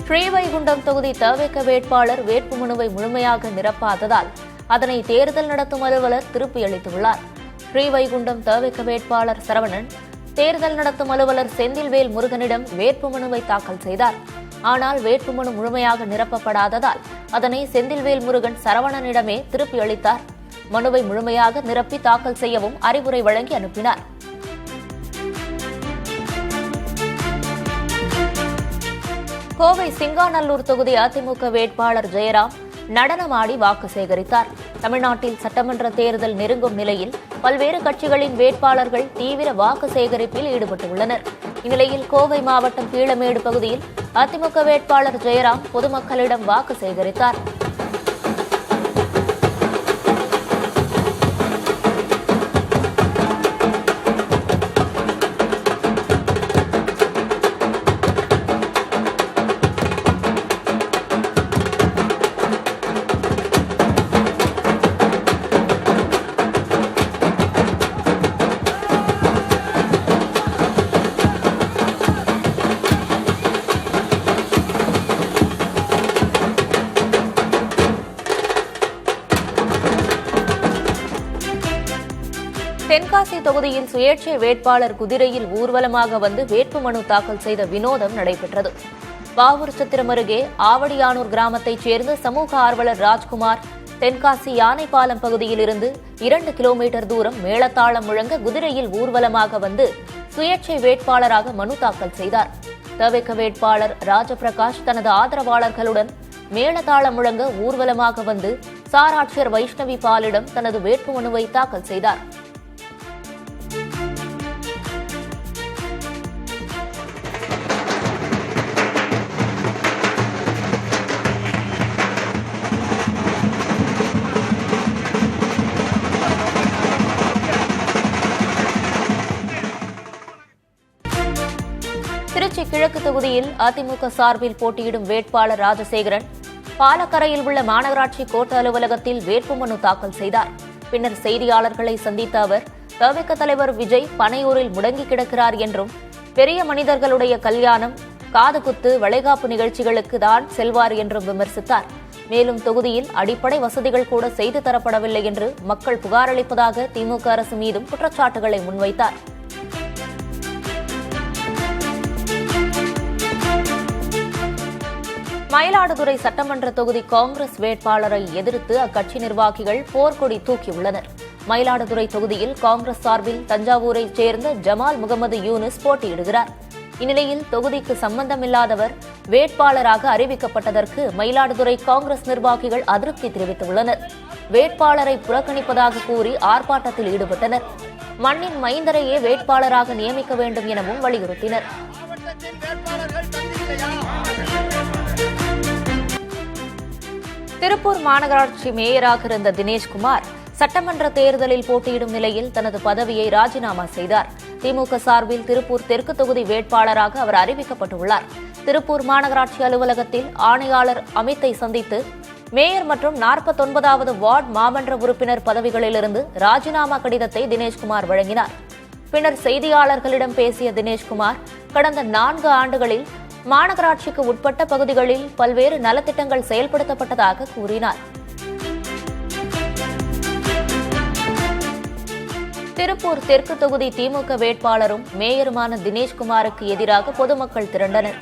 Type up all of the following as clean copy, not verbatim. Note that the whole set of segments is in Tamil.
ஸ்ரீவைகுண்டம் தொகுதி தவிக வேட்பாளர் வேட்புமனுவை முழுமையாக நிரப்பாததால் அதனை தேர்தல் நடத்தும் அலுவலர் திருப்பி அளித்துள்ளார். ஸ்ரீவைகுண்டம் தவிக வேட்பாளர் சரவணன் தேர்தல் நடத்தும் அலுவலர் செந்தில்வேல் முருகனிடம் வேட்புமனுவை தாக்கல் செய்தார். ஆனால் வேட்புமனு முழுமையாக நிரப்பப்படாததால் அதனை செந்தில்வேல் முருகன் சரவணனிடமே திருப்பி அளித்தார். மனுவை முழுமையாக நிரப்பி தாக்கல் செய்யவும் அறிவுரை வழங்கி அனுப்பினார். கோவை சிங்காநல்லூர் தொகுதி அதிமுக வேட்பாளர் ஜெயராம் நடனமாடி வாக்கு சேகரித்தார். தமிழ்நாட்டில் சட்டமன்ற தேர்தல் நெருங்கும் நிலையில் பல்வேறு கட்சிகளின் வேட்பாளர்கள் தீவிர வாக்கு சேகரிப்பில் ஈடுபட்டுள்ளனர். இந்நிலையில் கோவை மாவட்டம் கீழமேடு பகுதியில் அதிமுக வேட்பாளர் ஜெயராம் பொதுமக்களிடம் வாக்கு சேகரித்தார். தென்காசி தொகுதியில் சுயேட்சை வேட்பாளர் குதிரையில் ஊர்வலமாக வந்து வேட்புமனு தாக்கல் செய்த வினோதம் நடைபெற்றது. பாவூர் சத்திரம் அருகே ஆவடியானூர் கிராமத்தைச் சேர்ந்த சமூக ஆர்வலர் ராஜ்குமார் தென்காசி யானைப்பாலம் பகுதியில் இருந்து 2 கிலோமீட்டர் தூரம் மேளதாளம் முழங்க குதிரையில் ஊர்வலமாக வந்து சுயேட்சை வேட்பாளராக மனு தாக்கல் செய்தார். தவிக வேட்பாளர் ராஜபிரகாஷ் தனது ஆதரவாளர்களுடன் மேளதாளம் முழங்க ஊர்வலமாக வந்து சார் ஆட்சியர் வைஷ்ணவி பாலிடம் தனது வேட்புமனுவை தாக்கல் செய்தார். திருச்சி கிழக்கு தொகுதியில் அதிமுக சார்பில் போட்டியிடும் வேட்பாளர் ராஜசேகரன் பாலக்கரையில் உள்ள மாநகராட்சி கோட்ட அலுவலகத்தில் வேட்புமனு தாக்கல் செய்தார். பின்னர் செய்தியாளர்களை சந்தித்த அவர் தவிக தலைவர் விஜய் பனையூரில் முடங்கி கிடக்கிறார் என்றும் பெரிய மனிதர்களுடைய கல்யாணம் காதுகுத்து வளைகாப்பு நிகழ்ச்சிகளுக்கு தான் செல்வார் என்றும் விமர்சித்தார். மேலும் தொகுதியில் அடிப்படை வசதிகள் கூட செய்து தரப்படவில்லை என்று மக்கள் புகார் அளிப்பதாக திமுக அரசு மீதும் குற்றச்சாட்டுகளை முன்வைத்தார். மயிலாடுதுறை சட்டமன்ற தொகுதி காங்கிரஸ் வேட்பாளரை எதிர்த்து அக்கட்சி நிர்வாகிகள் போர்க்கொடி தூக்கியுள்ளனர். மயிலாடுதுறை தொகுதியில் காங்கிரஸ் சார்பில் தஞ்சாவூரைச் சேர்ந்த ஜமால் முகமது யூனிஸ் போட்டியிடுகிறார். இந்நிலையில் தொகுதிக்கு சம்பந்தமில்லாதவர் வேட்பாளராக அறிவிக்கப்பட்டதற்கு மயிலாடுதுறை காங்கிரஸ் நிர்வாகிகள் அதிருப்தி தெரிவித்துள்ளனர். வேட்பாளரை புறக்கணிப்பதாக கூறி ஆர்ப்பாட்டத்தில் ஈடுபட்டனர். மண்ணின் மைந்தரையே வேட்பாளராக நியமிக்க வேண்டும் எனவும் வலியுறுத்தினர். திருப்பூர் மாநகராட்சி மேயராக இருந்த தினேஷ்குமார் சட்டமன்ற தேர்தலில் போட்டியிடும் நிலையில் தனது பதவியை ராஜினாமா செய்தார். திமுக சார்பில் திருப்பூர் தெற்கு தொகுதி வேட்பாளராக அவர் அறிவிக்கப்பட்டுள்ளார். திருப்பூர் மாநகராட்சி அலுவலகத்தில் ஆணையாளர் அமித்தை சந்தித்து மேயர் மற்றும் 49வது வார்டு மாமன்ற உறுப்பினர் பதவிகளிலிருந்து ராஜினாமா கடிதத்தை தினேஷ்குமார் வழங்கினார். பின்னர் செய்தியாளர்களிடம் பேசிய தினேஷ்குமார் கடந்த 4 ஆண்டுகளில் மாநகராட்சிக்கு உட்பட்ட பகுதிகளில் பல்வேறு நலத்திட்டங்கள் செயல்படுத்தப்பட்டதாக கூறினார். திருப்பூர் தெற்கு தொகுதி திமுக வேட்பாளரும் மேயருமான தினேஷ்குமாருக்கு எதிராக பொதுமக்கள் திரண்டனர்.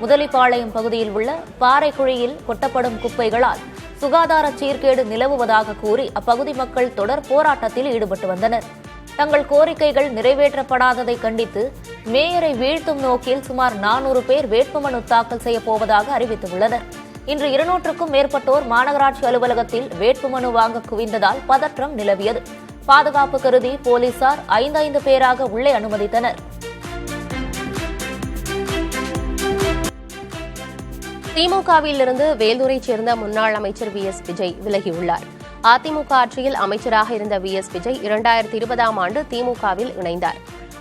முதலிப்பாளையம் பகுதியில் உள்ள பாறைக்குழியில் கொட்டப்படும் குப்பைகளால் சுகாதார சீர்கேடு நிலவுவதாக கூறி அப்பகுதி மக்கள் தொடர் போராட்டத்தில் ஈடுபட்டு வந்தனர். தங்கள் கோரிக்கைகள் நிறைவேற்றப்படாததை கண்டித்து மேயரை வீழ்த்தும் நோக்கில் சுமார் 400 பேர் வேட்புமனு தாக்கல் செய்யப்போவதாக அறிவித்துள்ளனர். இன்று 200க்கும் மேற்பட்டோர் மாநகராட்சி அலுவலகத்தில் வேட்புமனு வாங்க குவிந்ததால் பதற்றம் நிலவியது. பாதுகாப்பு கருதி போலீசார் 5 பேராக உள்ளே அனுமதித்தனர். திமுகவில் இருந்து வேலூரைச் சேர்ந்த முன்னாள் அமைச்சர் VS விஜய் விலகியுள்ளார். அதிமுக ஆட்சியில் அமைச்சராக இருந்த VS விஜய் 2020ஆம் ஆண்டு திமுகவில் இணைந்தார்.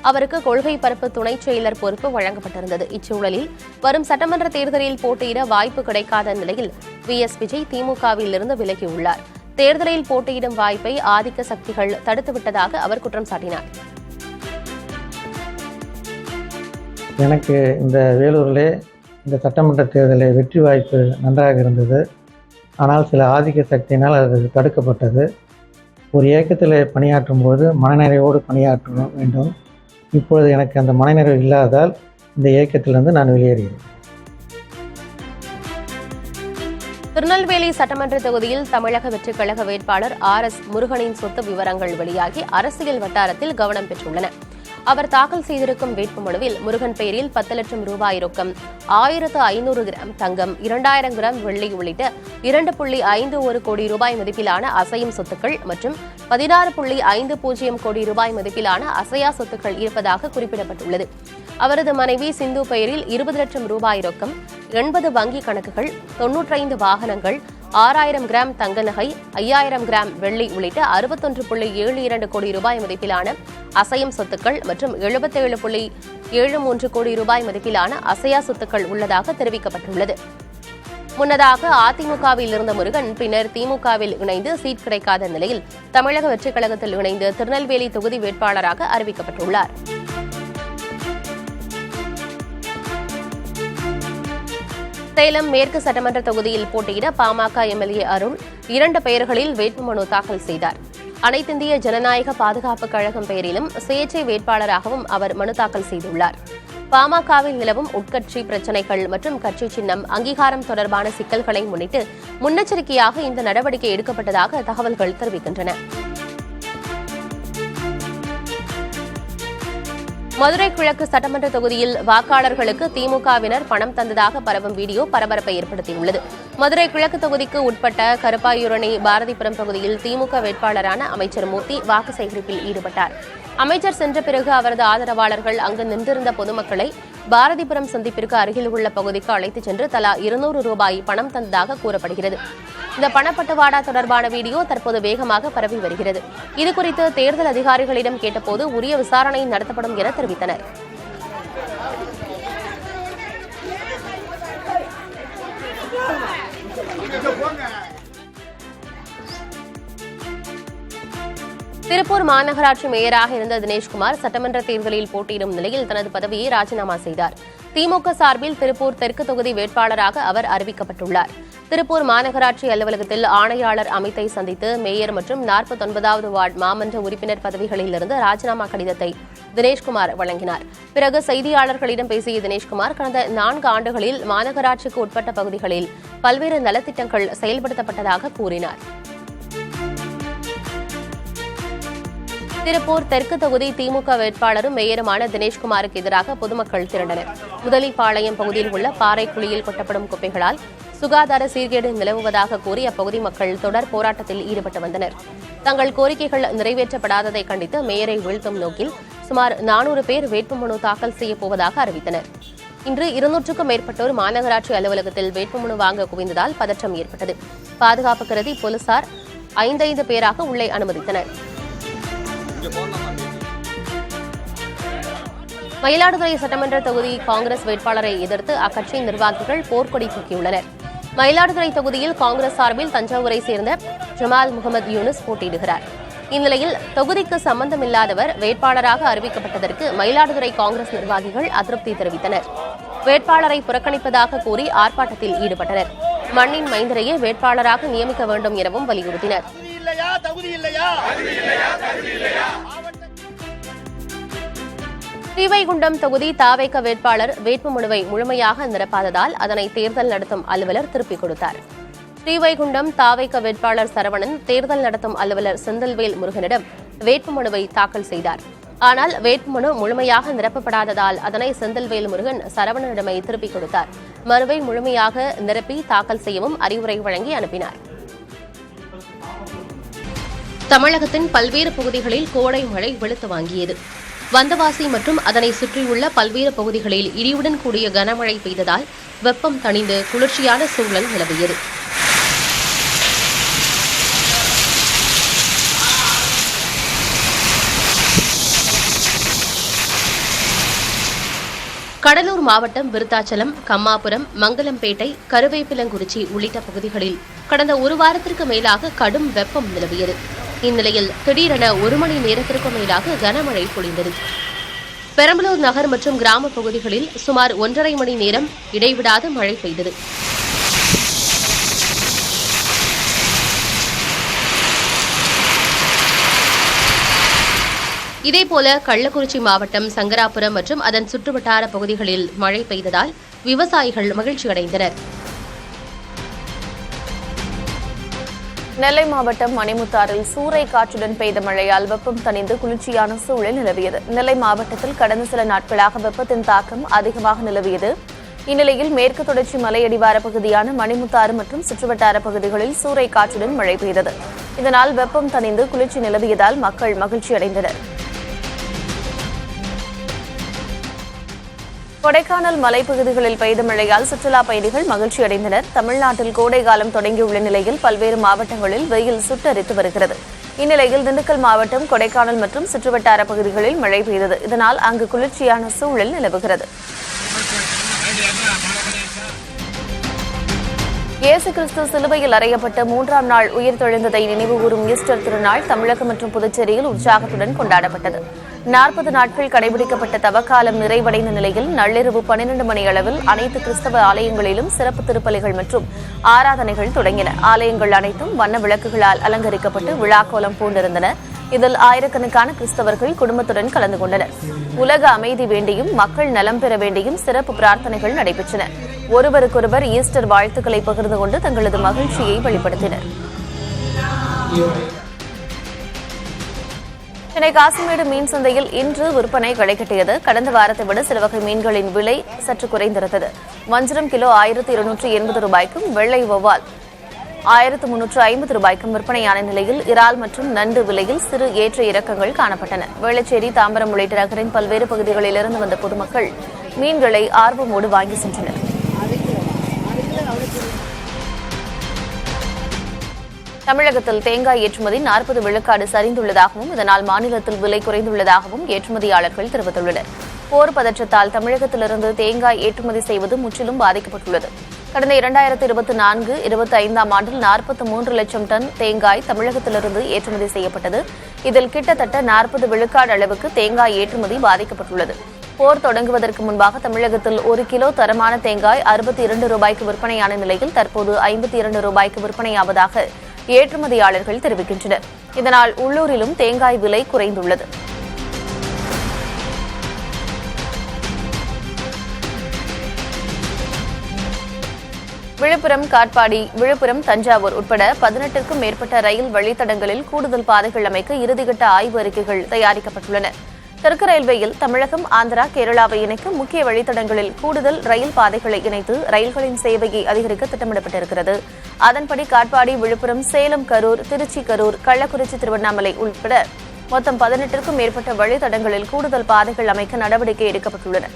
அவருக்கு கொள்கை பரப்பு துணைச் செயலர் பொறுப்பு வழங்கப்பட்டிருந்தது. இச்சூழலில் வரும் சட்டமன்ற தேர்தலில் போட்டியிட வாய்ப்பு கிடைக்காத நிலையில் VS விஜய் திமுகவில் இருந்து விலகியுள்ளார். தேர்தலில் போட்டியிடும் வாய்ப்பை ஆதிக்க சக்திகள் தடுத்துவிட்டதாக அவர் குற்றம் சாட்டினார். எனக்கு இந்த வேலூரிலே இந்த சட்டமன்ற தேர்தலில் வெற்றி வாய்ப்பு நன்றாக இருந்தது. ஆனால் சில ஆதிக்க சக்தியினால் அது தடுக்கப்பட்டது. ஒரு இயக்கத்தில் பணியாற்றும் போது மனநிறைவோடு பணியாற்ற வேண்டும். இப்பொழுது எனக்கு அந்த மனநிறைவு இல்லாததால் இந்த இயக்கத்திலிருந்து நான் வெளியேறுகிறேன். திருநெல்வேலி சட்டமன்ற தொகுதியில் தமிழக வெற்றிக் கழக வேட்பாளர் RS முருகனின் சொத்து விவரங்கள் வெளியாகி அரசியல் வட்டாரத்தில் கவனம் பெற்றுள்ளன. அவர் தாக்கல் செய்திருக்கும் வேட்புமனுவில் முருகன் பெயரில் 10 லட்சம் ரூபாய் ரொக்கம், 1500 கிராம் தங்கம், 2000 கிராம் வெள்ளி உள்ளிட்ட 2.51 கோடி ரூபாய் மதிப்பிலான அசையும் சொத்துக்கள் மற்றும் 16.50 கோடி ரூபாய் மதிப்பிலான அசையா சொத்துக்கள் இருப்பதாக குறிப்பிடப்பட்டுள்ளது. அவரது மனைவி சிந்து பெயரில் 20 லட்சம் ரூபாய் ரொக்கம், 80 வங்கி கணக்குகள், 95 வாகனங்கள், 6000 கிராம் தங்க நகை, 5000 கிராம் வெள்ளி உள்ளிட்ட 61.72 கோடி ரூபாய் மதிப்பிலான அசையும் சொத்துக்கள் மற்றும் 77.73 கோடி ரூபாய் மதிப்பிலான அசையா சொத்துக்கள் உள்ளதாக தெரிவிக்கப்பட்டுள்ளது. முன்னதாக அதிமுகவில் இருந்த முருகன் பின்னர் திமுகவில் இணைந்து சீட் கிடைக்காத நிலையில் தமிழக வெற்றிக் கழகத்தில் இணைந்து திருநெல்வேலி தொகுதி வேட்பாளராக அறிவிக்கப்பட்டுள்ளார். சேலம் மேற்கு சட்டமன்ற தொகுதியில் போட்டியிட பாமக எம்எல்ஏ அருள் 2 பெயர்களில் வேட்புமனு தாக்கல் செய்தார். அனைத்திந்திய ஜனநாயக பாதுகாப்பு கழகம் பெயரிலும் சுயேட்சை வேட்பாளராகவும் அவர் மனு தாக்கல் செய்துள்ளார். பாமகவில் நிலவும் உட்கட்சி பிரச்சினைகள் மற்றும் கட்சி சின்னம் அங்கீகாரம் தொடர்பான சிக்கல்களை முன்னிட்டு முன்னெச்சரிக்கையாக இந்த நடவடிக்கை எடுக்கப்பட்டதாக தகவல்கள் தெரிவிக்கின்றன. மதுரை கிழக்கு சட்டமன்ற தொகுதியில் வாக்காளர்களுக்கு திமுகவினர் பணம் தந்ததாக பரவும் வீடியோ பரபரப்பை ஏற்படுத்தியுள்ளது. மதுரை கிழக்கு தொகுதிக்கு உட்பட்ட கருப்பாயூரணி பாரதிபுரம் பகுதியில் திமுக வேட்பாளரான அமைச்சர் மூர்த்தி வாக்கு சேகரிப்பில் ஈடுபட்டார். அமைச்சர் சென்ற பிறகு அவரது ஆதரவாளர்கள் அங்கு நின்றிருந்த பொதுமக்களை பாரதிபுரம் சந்திப்பிற்கு அருகில் உள்ள பகுதிக்கு அழைத்துச் சென்று தலா 200 ரூபாய் பணம் தந்ததாக கூறப்படுகிறது. இந்த பணப்பட்டுவாடா தொடர்பான வீடியோ தற்போது வேகமாக பரவி வருகிறது. இதுகுறித்து தேர்தல் அதிகாரிகளிடம் கேட்டபோது உரிய விசாரணை நடத்தப்படும் என தெரிவித்தனர். திருப்பூர் மாநகராட்சி மேயராக இருந்த தினேஷ்குமார் சட்டமன்ற தேர்தலில் போட்டியிடும் நிலையில் தனது பதவியை ராஜினாமா செய்தார். திமுக சார்பில் திருப்பூர் தெற்கு தொகுதி வேட்பாளராக அவர் அறிவிக்கப்பட்டுள்ளார். திருப்பூர் மாநகராட்சி அலுவலகத்தில் ஆணையாளர் அமித்தை சந்தித்து மேயர் மற்றும் 49வது வார்டு மாமன்ற உறுப்பினர் பதவிகளிலிருந்து ராஜினாமா கடிதத்தை தினேஷ்குமார் வழங்கினார். பிறகு செய்தியாளர்களிடம் பேசிய தினேஷ்குமார் கடந்த 4 ஆண்டுகளில் மாநகராட்சிக்கு உட்பட்ட பகுதிகளில் பல்வேறு நலத்திட்டங்கள் செயல்படுத்தப்பட்டதாக கூறினார். திருப்பூர் தெற்கு தொகுதி திமுக வேட்பாளரும் மேயருமான தினேஷ்குமாருக்கு எதிராக பொதுமக்கள் திரண்டனர். முதலிப்பாளையம் பகுதியில் உள்ள பாறைக்குழியில் கொட்டப்படும் குப்பைகளால் சுகாதார சீர்கேடு நிலவுவதாக கூறி அப்பகுதி மக்கள் தொடர் போராட்டத்தில் ஈடுபட்டு வந்தனர். தங்கள் கோரிக்கைகள் நிறைவேற்றப்படாததை கண்டித்து மேயரை வீழ்த்தும் நோக்கில் சுமார் 400 பேர் வேட்புமனு தாக்கல் செய்யப்போவதாக அறிவித்தனர். இன்று 200க்கும் மேற்பட்டோர் மாநகராட்சி அலுவலகத்தில் வேட்புமனு வாங்க குவிந்ததால் பதற்றம் ஏற்பட்டது. பாதுகாப்பு கருதி போலீசார் 5 பேராக உள்ளே அனுமதித்தனர். மயிலாடுதுறை சட்டமன்ற தொகுதி காங்கிரஸ் வேட்பாளரை எதிர்த்து அக்கட்சியின் நிர்வாகிகள் போர்க்கொடி தூக்கியுள்ளனர். மயிலாடுதுறை தொகுதியில் காங்கிரஸ் சார்பில் தஞ்சாவூரை சேர்ந்த ஜமால் முகமது யூனுஸ் போட்டியிடுகிறார். இந்நிலையில் தொகுதிக்கு சம்பந்தமில்லாதவர் வேட்பாளராக அறிவிக்கப்பட்டதற்கு மயிலாடுதுறை காங்கிரஸ் நிர்வாகிகள் அதிருப்தி தெரிவித்தனர். வேட்பாளரை புறக்கணிப்பதாக கூறி ஆர்ப்பாட்டத்தில் ஈடுபட்டனர். மண்ணின் மைந்தரையே வேட்பாளராக நியமிக்க வேண்டும் எனவும் வலியுறுத்தினர். ஸ்ரீவைகுண்டம் தொகுதி தாவேக வேட்பாளர் வேட்புமனுவை முழுமையாக நிரப்பாததால் அதனை தேர்தல் நடத்தும் அலுவலர் திருப்பிக் கொடுத்தார். ஸ்ரீவைகுண்டம் தாவேக வேட்பாளர் சரவணன் தேர்தல் நடத்தும் அலுவலர் செந்தில்வேல் முருகனிடம் வேட்புமனுவை தாக்கல் செய்தார். ஆனால் வேட்புமனு முழுமையாக நிரப்பப்படாததால் அதனை செந்தில்வேல் முருகன் சரவணனிடமே திருப்பிக் கொடுத்தார். மனுவை முழுமையாக நிரப்பி தாக்கல் செய்யவும் அறிவுரை வழங்கி அனுப்பினார். தமிழகத்தின் பல்வேறு பகுதிகளில் கோடை மழை வெளுத்து வாங்கியது. வந்தவாசி மற்றும் அதனை சுற்றியுள்ள பல்வேறு பகுதிகளில் இடியுடன் கூடிய கனமழை பெய்ததால் வெப்பம் தணிந்து குளிர்ச்சியான சூழல் நிலவியது. கடலூர் மாவட்டம் விருத்தாச்சலம், கம்மாபுரம், மங்கலம்பேட்டை, கருவேப்பிலங்குறிச்சி உள்ளிட்ட பகுதிகளில் கடந்த 1 வாரத்திற்கு மேலாக கடும் வெப்பம் நிலவியது. இந்நிலையில் திடீரென 1 மணி நேரத்திற்கும் மேலாக கனமழை பொழிந்தது. பெரம்பலூர் நகர் மற்றும் கிராம பகுதிகளில் சுமார் 1.5 மணி நேரம் இடைவிடாது மழை பெய்தது. இதேபோல கள்ளக்குறிச்சி மாவட்டம் சங்கராபுரம் மற்றும் அதன் சுற்றுவட்டார பகுதிகளில் மழை பெய்ததால் விவசாயிகள் மகிழ்ச்சியடைந்தனர். நெல்லை மாவட்டம் மணிமுத்தாறில் சூறை காற்றுடன் பெய்த மழையால் வெப்பம் தணிந்து குளிர்ச்சியான சூழல் நிலவியது. நெல்லை மாவட்டத்தில் கடந்த சில நாட்களாக வெப்பத்தின் தாக்கம் அதிகமாக நிலவியது. இந்நிலையில் மேற்கு தொடர்ச்சி மலையடிவார பகுதியான மணிமுத்தாறு மற்றும் சுற்றுவட்டார பகுதிகளில் சூறை காற்றுடன் மழை பெய்தது. இதனால் வெப்பம் தணிந்து குளிர்ச்சி நிலவியதால் மக்கள் மகிழ்ச்சியடைந்தனர். கொடைக்கானல் மலைப்பகுதிகளில் பெய்த மழையால் சுற்றுலா பயணிகள் மகிழ்ச்சியடைந்தனர். தமிழ்நாட்டில் கோடை காலம் தொடங்கியுள்ள நிலையில் பல்வேறு மாவட்டங்களில் வெயில் சுட்டரித்து வருகிறது. இந்நிலையில் திண்டுக்கல் மாவட்டம் கொடைக்கானல் மற்றும் சுற்றுவட்டார பகுதிகளில் மழை பெய்தது. இதனால் அங்கு குளிர்ச்சியான சூழல் நிலவுகிறது. இயேசு கிறிஸ்து சிலுவையில் அறையப்பட்ட 3ஆம் நாள் உயிர்த்தெழுந்ததை நினைவுகூரும் ஈஸ்டர் திருநாள் தமிழகம் மற்றும் புதுச்சேரியில் உற்சாகத்துடன் கொண்டாடப்பட்டது. 40 நாட்கள் கடைபிடிக்கப்பட்ட தவக்காலம் நிறைவடைந்த நிலையில் நள்ளிரவு 12 மணி அளவில் அனைத்து கிறிஸ்தவ ஆலயங்களிலும் சிறப்பு திருப்பலிகள் மற்றும் ஆராதனைகள் தொடங்கின. ஆலயங்கள் அனைத்தும் வண்ண விளக்குகளால் அலங்கரிக்கப்பட்டு விழாக்கோலம் பூண்டிருந்தன. இதில் ஆயிரக்கணக்கான கிறிஸ்தவர்கள் குடும்பத்துடன் கலந்து கொண்டனர். உலக அமைதி வேண்டியும் மக்கள் நலம் பெற வேண்டியும் சிறப்பு பிரார்த்தனைகள் நடைபெற்றன. ஒருவருக்கொருவர் ஈஸ்டர் வாழ்த்துக்களை பகிர்ந்து கொண்டு தங்களது மகிழ்ச்சியை வெளிப்படுத்தினர். சென்னை காசிமேடு மீன் சந்தையில் இன்று விற்பனை களைகட்டியது. கடந்த வாரத்தை விட சில வகை மீன்களின் விலை சற்று குறைந்திருந்தது. வஞ்சிரம் கிலோ 1280 ரூபாய்க்கும், வெள்ளை வௌவால் 1350 ரூபாய்க்கும் விற்பனையான நிலையில் இறால் மற்றும் நண்டு விலையில் சிறு ஏற்ற இறக்கங்கள் காணப்பட்டன. வேளச்சேரி, தாம்பரம் உள்ளிட்ட நகரின் பல்வேறு பகுதிகளிலிருந்து வந்த பொதுமக்கள் மீன்களை ஆர்வமோடு வாங்கி சென்றனர். தமிழகத்தில் தேங்காய் ஏற்றுமதி 40 விழுக்காடு சரிந்துள்ளதாகவும் இதனால் மாநிலத்தில் விலை குறைந்துள்ளதாகவும் ஏற்றுமதியாளர்கள் தெரிவித்துள்ளனர். போர் பதற்றத்தால் தமிழகத்திலிருந்து தேங்காய் ஏற்றுமதி செய்வது முற்றிலும் பாதிக்கப்பட்டுள்ளது. கடந்த 2024-25 ஆண்டில் 43 லட்சம் டன் தேங்காய் தமிழகத்திலிருந்து ஏற்றுமதி செய்யப்பட்டது. இதில் கிட்டத்தட்ட 40 விழுக்காடு அளவுக்கு தேங்காய் ஏற்றுமதி பாதிக்கப்பட்டுள்ளது. போர் தொடங்குவதற்கு முன்பாக தமிழகத்தில் 1 கிலோ தரமான தேங்காய் 62 ரூபாய்க்கு விற்பனையான நிலையில் தற்போது 52 ரூபாய்க்கு விற்பனையாவதாக ஏற்றுமதியாளர்கள் தெரிவிக்கின்றனர். இதனால் உள்ளூரிலும் தேங்காய் விலை குறைந்துள்ளது. விழுப்புரம், காட்பாடி, விழுப்புரம், தஞ்சாவூர் உட்பட 18க்கும் மேற்பட்ட ரயில் வழித்தடங்களில் கூடுதல் பாதைகள் அமைக்க இறுதிக்கட்ட ஆய்வு அறிக்கைகள் தயாரிக்கப்பட்டுள்ளன. தெற்கு ரயில்வேயில் தமிழகம், ஆந்திரா, கேரளாவை இணைக்கும் முக்கிய வழித்தடங்களில் கூடுதல் ரயில் பாதைகளை இணைத்து ரயில்களின் சேவையை அதிகரிக்க திட்டமிடப்பட்டிருக்கிறது. அதன்படி காட்பாடி, விழுப்புரம், சேலம், கரூர், திருச்சி, கரூர், கள்ளக்குறிச்சி, திருவண்ணாமலை உட்பட மொத்தம் 18க்கும் மேற்பட்ட வழித்தடங்களில் கூடுதல் பாதைகள் அமைக்க நடவடிக்கை எடுக்கப்பட்டுள்ளன.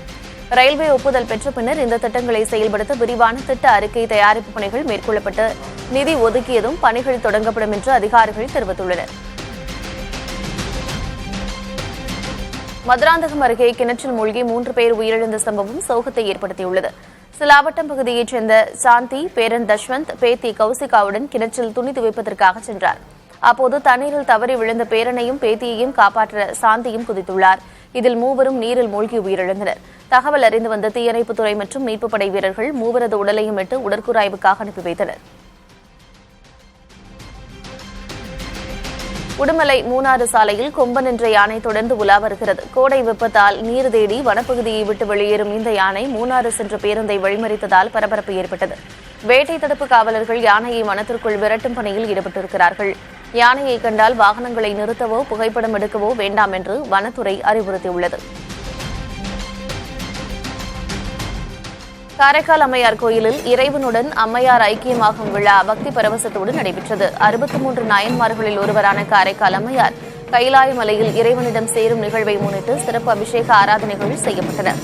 ரயில்வே ஒப்புதல் பெற்ற பின்னர் இந்த திட்டங்களை செயல்படுத்த விரிவான திட்ட அறிக்கை தயாரிப்பு பணிகள் மேற்கொள்ளப்பட்டு நிதி ஒதுக்கியதும் பணிகள் தொடங்கப்படும் என்று அதிகாரிகள் தெரிவித்துள்ளனர். மதுராந்தகம் அருகே கிணற்றில் மூழ்கி 3 பேர் உயிரிழந்த சம்பவம் சோகத்தை ஏற்படுத்தியுள்ளது. சிலாவட்டம் பகுதியைச் சேர்ந்த சாந்தி, பேரன் தஷ்வந்த், பேத்தி கௌசிகாவுடன் கிணற்றில் துணி துவைப்பதற்காக சென்றார். அப்போது தண்ணீரில் தவறி விழுந்த பேரனையும் பேத்தியையும் காப்பாற்ற சாந்தியும் குதித்துள்ளார். இதில் 3 நீரில் மூழ்கி உயிரிழந்தனர். தகவல் அறிந்து வந்த தீயணைப்புத்துறை மற்றும் மீட்புப் படை வீரர்கள் 3 உடலையும் மீட்டு உடற்கூறாய்வுக்காக அனுப்பி வைத்தனர். உடுமலை மூணாறு சாலையில் கொம்பன் என்ற யானை தொடர்ந்து உலா வருகிறது. கோடை வெப்பத்தால் நீர் தேடி வனப்பகுதியை விட்டு வெளியேறும் இந்த யானை மூணாறு சென்ற பேருந்தை வழிமறித்ததால் பரபரப்பு ஏற்பட்டது. வேட்டை தடுப்பு காவலர்கள் யானையை வனத்திற்குள் விரட்டும் பணியில் ஈடுபட்டிருக்கிறார்கள். யானையை கண்டால் வாகனங்களை நிறுத்தவோ புகைப்படம் எடுக்கவோ வேண்டாம் என்று வனத்துறை அறிவுறுத்தியுள்ளது. காரைக்கால் அம்மையார் கோயிலில் இறைவனுடன் அம்மையார் ஐக்கியமாகும் விழா பக்தி பரவசத்தோடு நடைபெற்றது. 63 நாயன்மார்களில் ஒருவரான காரைக்கால் அம்மையார் கைலாய மலையில் இறைவனிடம் சேரும் நிகழ்வை முன்னிட்டு சிறப்பு அபிஷேக ஆராதனைகள் செய்யப்பட்டன.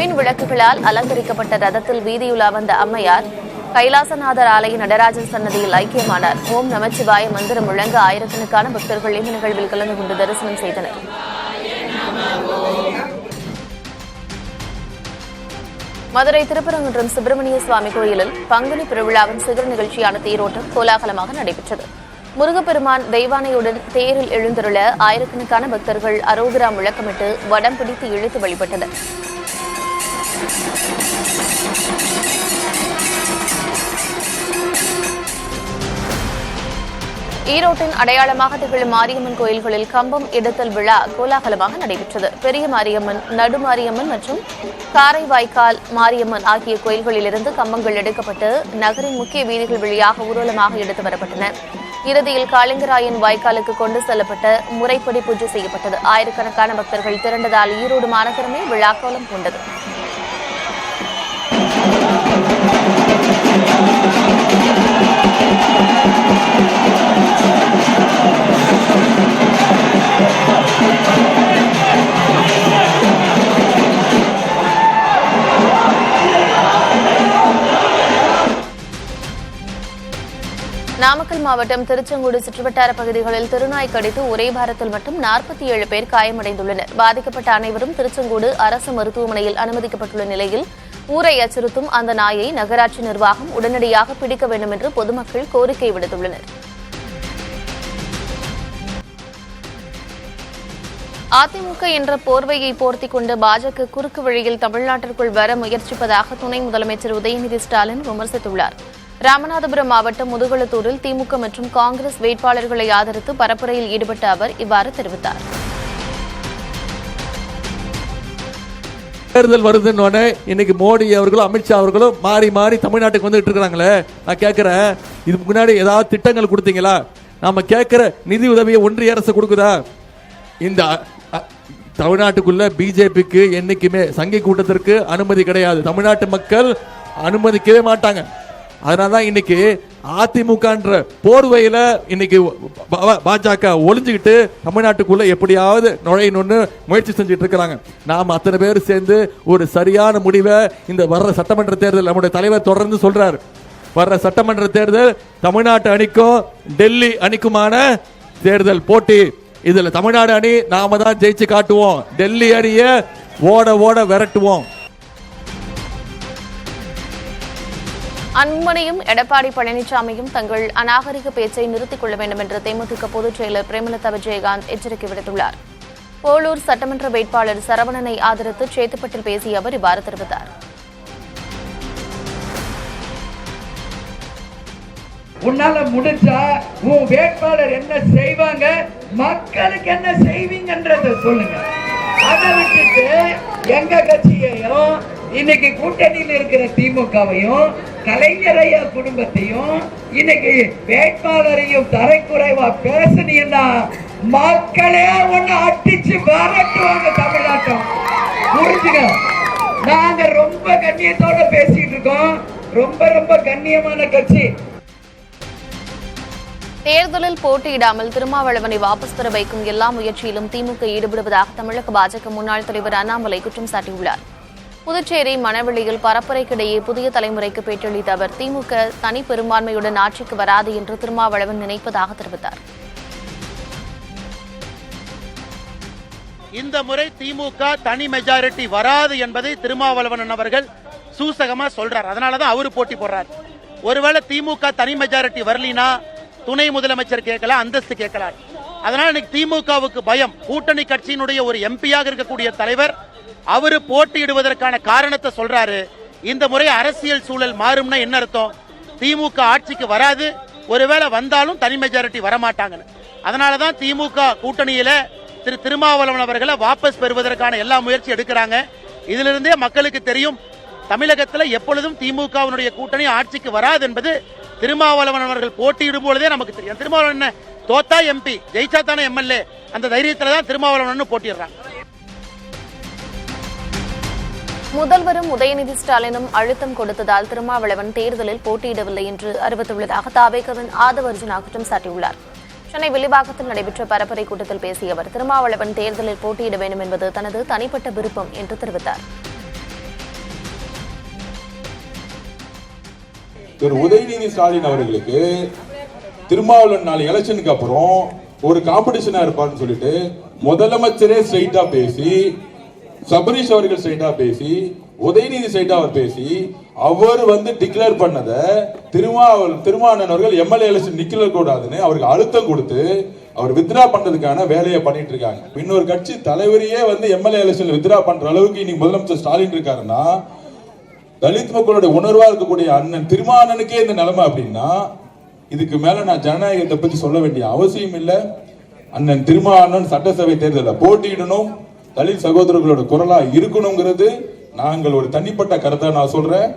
மின் விளக்குகளால் அலங்கரிக்கப்பட்ட ரதத்தில் வீதியுலா வந்த அம்மையார் கைலாசநாதர் ஆலய நடராஜன் சன்னதியில் ஐக்கியமானார். ஓம் நமச்சிவாய மந்திரம் முழங்க ஆயிரக்கணக்கான பக்தர்கள் இந்த நிகழ்வில் கலந்து கொண்டு தரிசனம் செய்தனர். மதுரை திருப்பரங்குன்றம் சுப்பிரமணிய சுவாமி கோயிலில் பங்குனி பெருவிழாவின் சிகர நிகழ்ச்சியான தேரோட்டம் கோலாகலமாக நடைபெற்றது. முருகப்பெருமான் தெய்வானையுடன் தேரில் எழுந்தருள ஆயிரக்கணக்கான பக்தர்கள் அரோகரா முழக்கமிட்டு வடம் பிடித்து இழுத்து வழிபட்டனர். ஈரோட்டின் அடையாளமாக திகழும் மாரியம்மன் கோயில்களில் கம்பம் எடுத்தல் விழா கோலாகலமாக நடைபெற்றது. பெரிய மாரியம்மன், நடு மாரியம்மன் மற்றும் காரைவாய்க்கால் மாரியம்மன் ஆகிய கோயில்களிலிருந்து கம்பங்கள் எடுக்கப்பட்டு நகரின் முக்கிய வீதிகள் வழியாக ஊர்வலமாக எடுத்து வரப்பட்டன. இறுதியில் காளிங்கராயன் வாய்க்காலுக்கு கொண்டு செல்லப்பட்ட முறைப்படி பூஜை செய்யப்பட்டது. ஆயிரக்கணக்கான பக்தர்கள் திரண்டதால் ஈரோடு மாநகரமே விழாக்கோலம் கொண்டது. நாமக்கல் மாவட்டம் திருச்செங்கோடு சுற்றுவட்டார பகுதிகளில் திருநாய் கடித்து ஒரே வாரத்தில் மட்டும் 47 பேர் காயமடைந்துள்ளனர். பாதிக்கப்பட்ட அனைவரும் திருச்செங்கோடு அரசு மருத்துவமனையில் அனுமதிக்கப்பட்டுள்ள நிலையில் ஊரை அச்சுறுத்தும் அந்த நாயை நகராட்சி நிர்வாகம் உடனடியாக பிடிக்க வேண்டும் என்று பொதுமக்கள் கோரிக்கை விடுத்துள்ளனர். அதிமுக என்ற போர்வையை போர்த்திக் கொண்டு பாஜக குறுக்கு வழியில் தமிழ்நாட்டிற்குள் வர முயற்சிப்பதாக துணை முதலமைச்சர் உதயநிதி ஸ்டாலின் விமர்சித்துள்ளார். ராமநாதபுரம் மாவட்டம் முதுகுளத்தூரில் திமுக மற்றும் காங்கிரஸ் வேட்பாளர்களை ஆதரித்து பரப்புரையில் ஈடுபட்ட அவர் இவ்வாறு தெரிவித்தார். தேர்தல் வருதுன்னு இன்னைக்கு மோடி அவர்களும் அமித்ஷா அவர்களும் மாறி மாறி தமிழ்நாட்டுக்கு வந்துட்டு இருக்காங்களே, நான் கேட்கிறேன், இதுக்கு முன்னாடி ஏதாவது திட்டங்கள் கொடுத்தீங்களா? நாம கேட்கிற நிதி உதவியை ஒன்றிய அரசு கொடுக்குதா? இந்த தமிழ்நாட்டுக்குள்ள பிஜேபிக்கு என்னைக்குமே சங்கி கூட்டத்திற்கு அனுமதி கிடையாது. தமிழ்நாட்டு மக்கள் அனுமதிக்கவே மாட்டாங்க. அதனாலதான் இன்னைக்கு அதிமுகன்ற போர்வையில இன்னைக்கு பாஜக ஒளிஞ்சுக்கிட்டு தமிழ்நாட்டுக்குள்ள எப்படியாவது நுழையணும்னு முயற்சி செஞ்சுட்டு இருக்கிறாங்க. நாம் அத்தனை பேர் சேர்ந்து ஒரு சரியான முடிவை இந்த வர்ற சட்டமன்ற தேர்தல் நம்முடைய தலைவர் தொடர்ந்து சொல்றாரு. வர்ற சட்டமன்ற தேர்தல் தமிழ்நாட்டு அணிக்கும் டெல்லி அணிக்குமான தேர்தல் போட்டி. இதுல தமிழ்நாடு அணி நாம தான் ஜெயிச்சு காட்டுவோம். டெல்லி அணியை ஓட ஓட விரட்டுவோம். அன்புமணியும் எடப்பாடி பழனிசாமியும் தங்கள் அநாகரிக பேச்சை நிறுத்திக் கொள்ள வேண்டும் என்று தேமுதிக பொதுச் செயலர் பிரேமலதா விஜயகாந்த் எச்சரிக்கை விடுத்துள்ளார். போலூர் சட்டமன்ற வேட்பாளர் சரவணனை ஆதரித்து சேத்துப்பட்டில் பேசிய அவர் இவ்வாறு தெரிவித்தார். உன்னால முடிஞ்சா உன் வேட்பாளர் என்ன செய்வாங்க, மக்களுக்கு என்ன செய்வீங்கன்றத சொல்லுங்க. அதை விட்டுட்டு எங்க கட்சியையும் இன்னைக்கு கூட்டணியில் இருக்கிற திமுகவையும் கலைஞரைய குடும்பத்தையும் இன்னைக்கு வேட்பாளரையும் தரைக்குறைவா பேசுனீங்கன்னா மக்களே ஒண்ணு அடிச்சு விரட்டுவாங்க. தமிழ்நாட்டம் புரிஞ்சுங்க. நாங்க ரொம்ப கண்ணியத்தோட பேசிட்டு இருக்கோம். ரொம்ப ரொம்ப கண்ணியமான கட்சி. தேர்தலில் போட்டியிடாமல் திருமாவளவனை வாபஸ் பெற வைக்கும் எல்லா முயற்சியிலும் திமுக ஈடுபடுவதாக தமிழக பாஜக முன்னாள் தலைவர் அண்ணாமலை குற்றம் சாட்டியுள்ளார். புதுச்சேரி மணவெளியில் பரப்புரைக்கிடையே புதிய தலைமுறைக்கு பேட்டியளித்த அவர் திமுக தனி பெரும்பான்மையுடன் ஆட்சிக்கு வராது என்று திருமாவளவன் நினைப்பதாக தெரிவித்தார். இந்த முறை திமுக தனி மெஜாரிட்டி வராது என்பதை திருமாவளவன் அவர்கள் சூசகமா சொல்றார். அதனாலதான் அவரு போட்டி போடுறார். ஒருவேளை திமுக தனி மெஜாரிட்டி வரலினா துணை முதலமைச்சர் கேட்கலாம், அந்தஸ்து கேட்கலாம். அதனால இன்னைக்கு திமுகவுக்கு பயம். கூட்டணி கட்சியினுடைய ஒரு எம்பியாக இருக்கக்கூடிய தலைவர் அவரு போட்டியிடுவதற்கான காரணத்தை சொல்றாரு. இந்த முறை அரசியல் சூழல் மாறும்னா என்ன அர்த்தம்? திமுக ஆட்சிக்கு வராது, ஒருவேளை வந்தாலும் தனி மெஜாரிட்டி வரமாட்டாங்க. அதனாலதான் திமுக கூட்டணியில திருமாவளவன் அவர்களை வாபஸ் பெறுவதற்கான எல்லா முயற்சி எடுக்கிறாங்க. இதிலிருந்தே மக்களுக்கு தெரியும் தமிழகத்தில் எப்பொழுதும் திமுகவினுடைய கூட்டணி ஆட்சிக்கு வராது என்பது திருமாவளவன் அவர்கள் போட்டியிடும் பொழுதே நமக்கு தெரியும். திருமாவளவன் தோத்தா எம்பி, ஜெயிச்சா தானே எம்எல்ஏ. அந்த தைரியத்துல தான் திருமாவளவன் போட்டிடுறாங்க. முதல்வரும் உதயநிதி ஸ்டாலினும் அழுத்தம் கொடுத்ததால் திருமாவளவன் தேர்தலில் போட்டியிடவில்லை என்று அறிவித்துள்ளதாக தாவேகவின் ஆதவர்ஜுனா குற்றம் சாட்டியுள்ளார். சென்னை வில்லிவாக்கத்தில் நடைபெற்ற பரப்புரை கூட்டத்தில் பேசிய அவர் திருமாவளவன் தேர்தலில் போட்டியிட வேண்டும் என்பது தனது தனிப்பட்ட விருப்பம் என்று தெரிவித்தார். திரு உதயநிதி ஸ்டாலின் அவர்களுக்கு திருமாவளவன் நாளை எலெக்ஷனுக்கு அப்புறம் ஒரு காம்படிஷனா இருப்பார்னு சொல்லிட்டு முதலமைச்சரே ஸ்ட்ரைட்டா பேசி, சபரீஷ் அவர்கள் ஸ்ட்ரைட்டா பேசி, உதயநிதி சைட்டா அவர் பேசி அவர் டிக்ளேர் பண்ணத திருமாவளவன் அவர்கள் எம்எல்ஏ எலெக்ஷன் நிக்கல கூடாதுன்னு அவருக்கு அழுத்தம் கொடுத்து அவர் வித்ரா பண்றதுக்கான வேலையை பண்ணிட்டு இருக்காங்க. இன்னொரு கட்சி தலைவரையே எம்எல்ஏ எலெக்ஷன்ல வித்ரா பண்ற அளவுக்கு இன்னைக்கு முதலமைச்சர் ஸ்டாலின் இருக்காருன்னா, தலித் மக்களுடைய உணர்வா இருக்கக்கூடிய அண்ணன் திருமாவளவனுக்கே இந்த நிலைமை அப்படின்னா, இதுக்கு மேல நான் ஜனநாயகத்தை பத்தி சொல்ல வேண்டிய அவசியம் இல்லை. அண்ணன் திருமாவளவன் சட்டசபை தேர்தலில் போட்டியிடணும், தலித் சகோதரர்களோட குரலா இருக்கணுங்கிறது நாங்கள் ஒரு தனிப்பட்ட கருத்தை நான் சொல்றேன்.